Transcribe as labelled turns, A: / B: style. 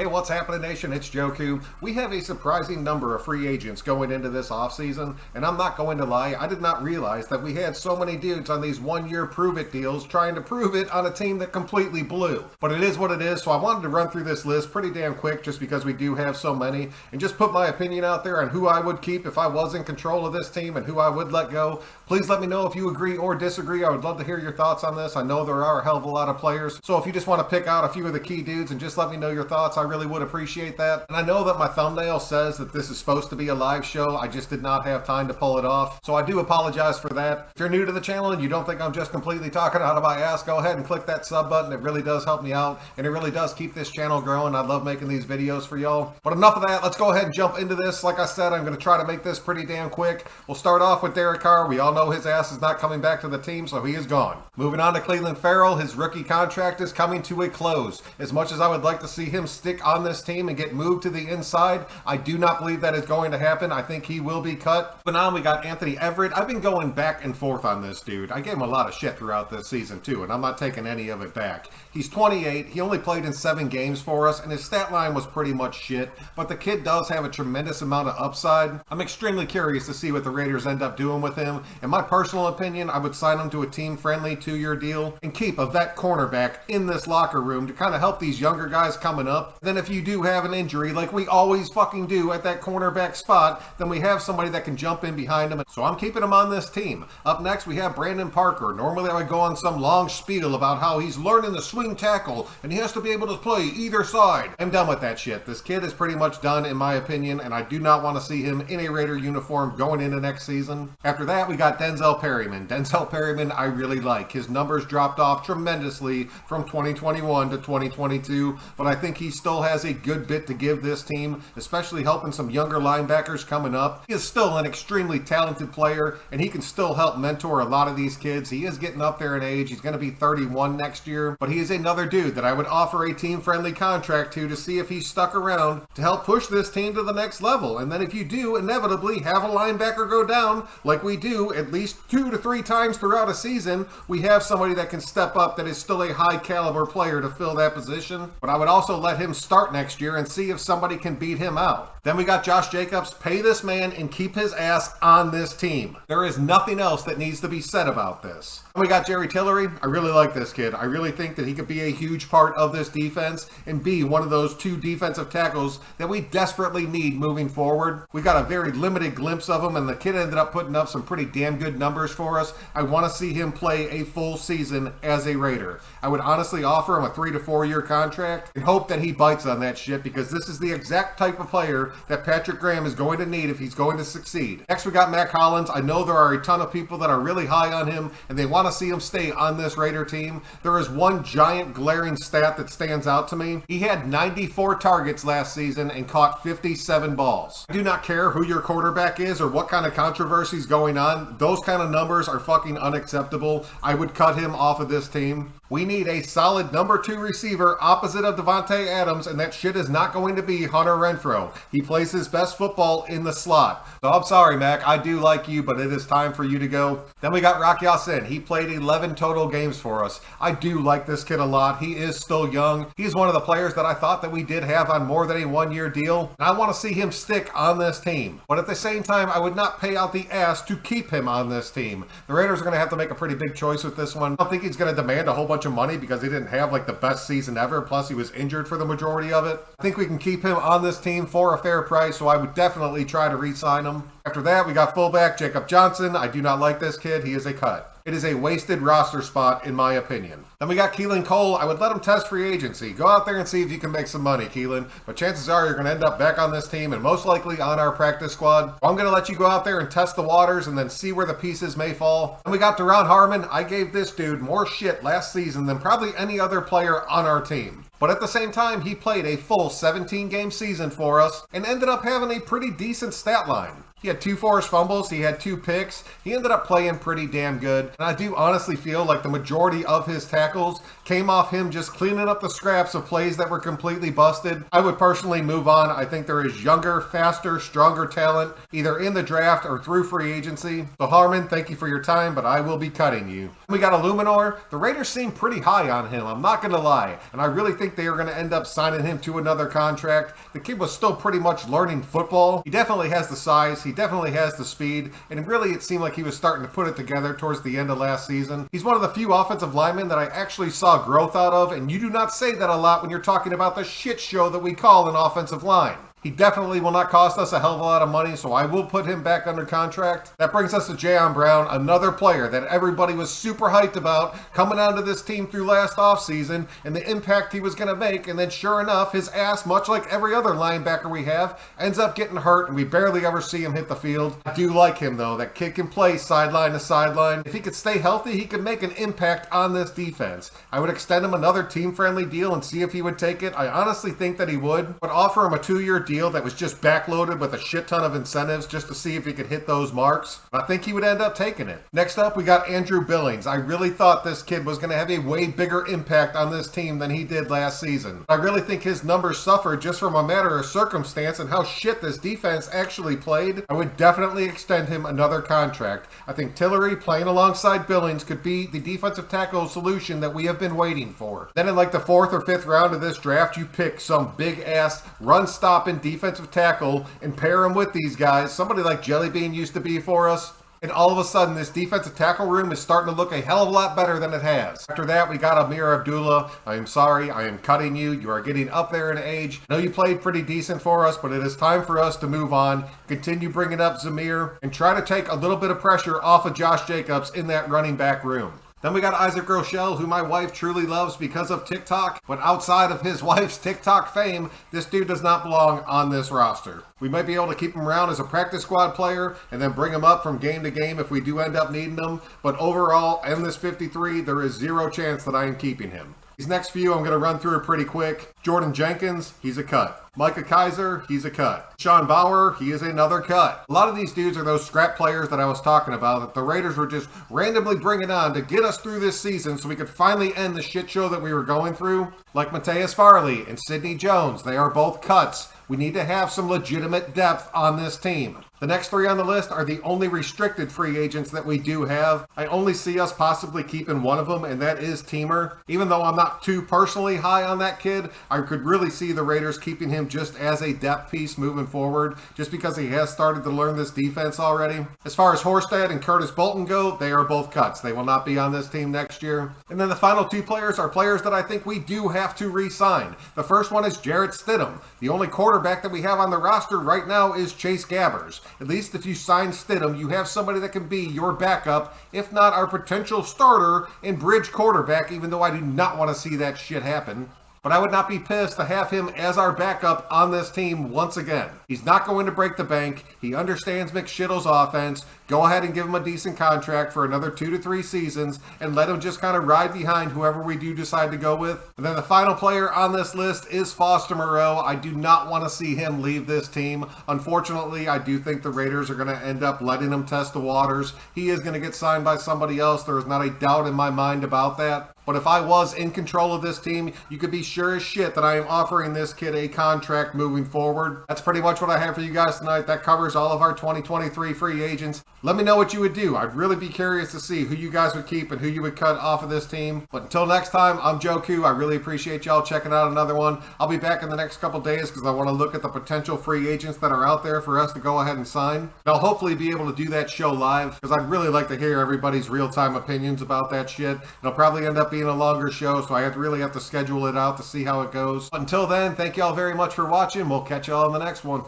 A: Hey, what's happening, Nation? It's Joku. We have a surprising number of free agents going into this offseason, and I'm not going to lie, I did not realize that we had so many dudes on these one-year prove-it deals trying to prove it on a team that completely blew. But it is what it is, so I wanted to run through this list pretty damn quick just because we do have so many, and just put my opinion out there on who I would keep if I was in control of this team and who I would let go. Please let me know if you agree or disagree. I would love to hear your thoughts on this. I know there are a hell of a lot of players, so if you just want to pick out a few of the key dudes and just let me know your thoughts, I really would appreciate that. And I know that my thumbnail says that this is supposed to be a live show. I just did not have time to pull it off, so I do apologize for that. If you're new to the channel and you don't think I'm just completely talking out of my ass, go ahead and click that sub button. It really does help me out, and it really does keep this channel growing. I love making these videos for y'all. But enough of that. Let's go ahead and jump into this. Like I said, I'm going to try to make this pretty damn quick. We'll start off with Derek Carr. We all know his ass is not coming back to the team, so he is gone. Moving on to Cleveland Farrell. His rookie contract is coming to a close. As much as I would like to see him stick on this team and get moved to the inside, I do not believe that is going to happen. I think he will be cut. But now we got Anthony Everett. I've been going back and forth on this dude. I gave him a lot of shit throughout this season too, and I'm not taking any of it back. He's 28. He only played in 7 games for us, and his stat line was pretty much shit, but the kid does have a tremendous amount of upside. I'm extremely curious to see what the Raiders end up doing with him. In my personal opinion, I would sign him to a team-friendly 2-year deal and keep a vet cornerback in this locker room to kind of help these younger guys coming up. Then if you do have an injury, like we always fucking do at that cornerback spot, then we have somebody that can jump in behind him. So I'm keeping him on this team. Up next, we have Brandon Parker. Normally, I would go on some long spiel about how he's learning the swing tackle and he has to be able to play either side. I'm done with that shit. This kid is pretty much done, in my opinion, and I do not want to see him in a Raider uniform going into next season. After that, we got Denzel Perryman. Denzel Perryman, I really like. His numbers dropped off tremendously from 2021 to 2022, but I think he still has a good bit to give this team, especially helping some younger linebackers coming up. He is still an extremely talented player, and he can still help mentor a lot of these kids. He is getting up there in age. He's going to be 31 next year, but he is another dude that I would offer a team-friendly contract to see if he's stuck around to help push this team to the next level. And then if you do inevitably have a linebacker go down, like we do at least 2 to 3 times throughout a season, we have somebody that can step up that is still a high caliber player to fill that position. But I would also let him start next year and see if somebody can beat him out. Then we got Josh Jacobs. Pay this man and keep his ass on this team. There is nothing else that needs to be said about this. And we got Jerry Tillery. I really like this kid. I really think that he could be a huge part of this defense and be one of those 2 defensive tackles that we desperately need moving forward. We got a very limited glimpse of him, and the kid ended up putting up some pretty damn good numbers for us. I want to see him play a full season as a Raider. I would honestly offer him a 3 to 4 year contract and hope that he bites on that shit, because this is the exact type of player that Patrick Graham is going to need if he's going to succeed. Next, we got Matt Collins. I know there are a ton of people that are really high on him and they want to see him stay on this Raider team. There is one giant glaring stat that stands out to me. He had 94 targets last season and caught 57 balls. I do not care who your quarterback is or what kind of controversy is going on. Those kind of numbers are fucking unacceptable. I would cut him off of this team. We need a solid number 2 receiver opposite of Devontae Adams, and that shit is not going to be Hunter Renfrow. He plays his best football in the slot. So I'm sorry, Mac. I do like you, but it is time for you to go. Then we got Rock Ya-Sin. He played 11 total games for us. I do like this kid a lot. He is still young. He's one of the players that I thought that we did have on more than a 1-year deal, and I want to see him stick on this team. But at the same time, I would not pay out the ass to keep him on this team. The Raiders are going to have to make a pretty big choice with this one. I don't think he's going to demand a whole bunch of money because he didn't have like the best season ever, plus he was injured for the majority of it. I think we can keep him on this team for a fair price, so I would definitely try to re-sign him. After that, we got fullback Jacob Johnson. I do not like this kid. He is a cut. It is a wasted roster spot, in my opinion. Then we got Keelan Cole. I would let him test free agency. Go out there and see if you can make some money, Keelan. But chances are you're going to end up back on this team and most likely on our practice squad. I'm going to let you go out there and test the waters and then see where the pieces may fall. And we got Deron Harmon. I gave this dude more shit last season than probably any other player on our team. But at the same time, he played a full 17-game season for us and ended up having a pretty decent stat line. He had 2 forced fumbles, he had 2 picks, he ended up playing pretty damn good, and I do honestly feel like the majority of his tackles came off him just cleaning up the scraps of plays that were completely busted. I would personally move on. I think there is younger, faster, stronger talent, either in the draft or through free agency. So Harmon, thank you for your time, but I will be cutting you. We got Illuminor. The Raiders seem pretty high on him, I'm not going to lie, and I really think they are going to end up signing him to another contract. The kid was still pretty much learning football. He definitely has the size, he definitely has the speed, and really it seemed like he was starting to put it together towards the end of last season. He's one of the few offensive linemen that I actually saw growth out of, and you do not say that a lot when you're talking about the shit show that we call an offensive line. He definitely will not cost us a hell of a lot of money, so I will put him back under contract. That brings us to Jayon Brown, another player that everybody was super hyped about coming onto this team through last offseason and the impact he was going to make. And then sure enough, his ass, much like every other linebacker we have, ends up getting hurt and we barely ever see him hit the field. I do like him though. That kid can play sideline to sideline. If he could stay healthy, he could make an impact on this defense. I would extend him another team-friendly deal and see if he would take it. I honestly think that he would. But offer him a 2-year deal that was just backloaded with a shit ton of incentives just to see if he could hit those marks. I think he would end up taking it. Next up, we got Andrew Billings. I really thought this kid was going to have a way bigger impact on this team than he did last season. I really think his numbers suffered just from a matter of circumstance and how shit this defense actually played. I would definitely extend him another contract. I think Tillery playing alongside Billings could be the defensive tackle solution that we have been waiting for. Then in like the 4th or 5th round of this draft, you pick some big ass run stopping defensive tackle and pair him with these guys. Somebody like Jellybean used to be for us. And all of a sudden, this defensive tackle room is starting to look a hell of a lot better than it has. After that, we got Amir Abdullah. I am sorry, I am cutting you. You are getting up there in age. I know you played pretty decent for us, but it is time for us to move on. Continue bringing up Zamir and try to take a little bit of pressure off of Josh Jacobs in that running back room. Then we got Isaac Rochelle, who my wife truly loves because of TikTok, but outside of his wife's TikTok fame, this dude does not belong on this roster. We might be able to keep him around as a practice squad player and then bring him up from game to game if we do end up needing him, but overall, in this 53, there is 0 chance that I am keeping him. These next few I'm going to run through pretty quick. Jordan Jenkins, he's a cut. Micah Kaiser, he's a cut. Sean Bauer, he is another cut. A lot of these dudes are those scrap players that I was talking about that the Raiders were just randomly bringing on to get us through this season so we could finally end the shit show that we were going through. Like Mateus Farley and Sidney Jones, they are both cuts. We need to have some legitimate depth on this team. The next 3 on the list are the only restricted free agents that we do have. I only see us possibly keeping one of them, and that is Teamer. Even though I'm not too personally high on that kid, I could really see the Raiders keeping him just as a depth piece moving forward, just because he has started to learn this defense already. As far as Horsted and Curtis Bolton go, they are both cuts. They will not be on this team next year. And then the final 2 players are players that I think we do have to re-sign. The first one is Jarrett Stidham. The only quarterback that we have on the roster right now is Chase Gabbers. At least if you sign Stidham, you have somebody that can be your backup, if not our potential starter and bridge quarterback, even though I do not want to see that shit happen. But I would not be pissed to have him as our backup on this team once again. He's not going to break the bank. He understands McShittle's offense. Go ahead and give him a decent contract for another 2 to 3 seasons and let him just kind of ride behind whoever we do decide to go with. And then the final player on this list is Foster Moreau. I do not want to see him leave this team. Unfortunately, I do think the Raiders are going to end up letting him test the waters. He is going to get signed by somebody else. There is not a doubt in my mind about that. But if I was in control of this team, you could be sure as shit that I am offering this kid a contract moving forward. That's pretty much what I have for you guys tonight. That covers all of our 2023 free agents. Let me know what you would do. I'd really be curious to see who you guys would keep and who you would cut off of this team. But until next time, I'm Joe Q. I really appreciate y'all checking out another one. I'll be back in the next couple days because I want to look at the potential free agents that are out there for us to go ahead and sign. And I'll hopefully be able to do that show live because I'd really like to hear everybody's real-time opinions about that shit. It'll probably end up being a longer show, so I really have to schedule it out to see how it goes. But until then, thank y'all very much for watching. We'll catch y'all in the next one.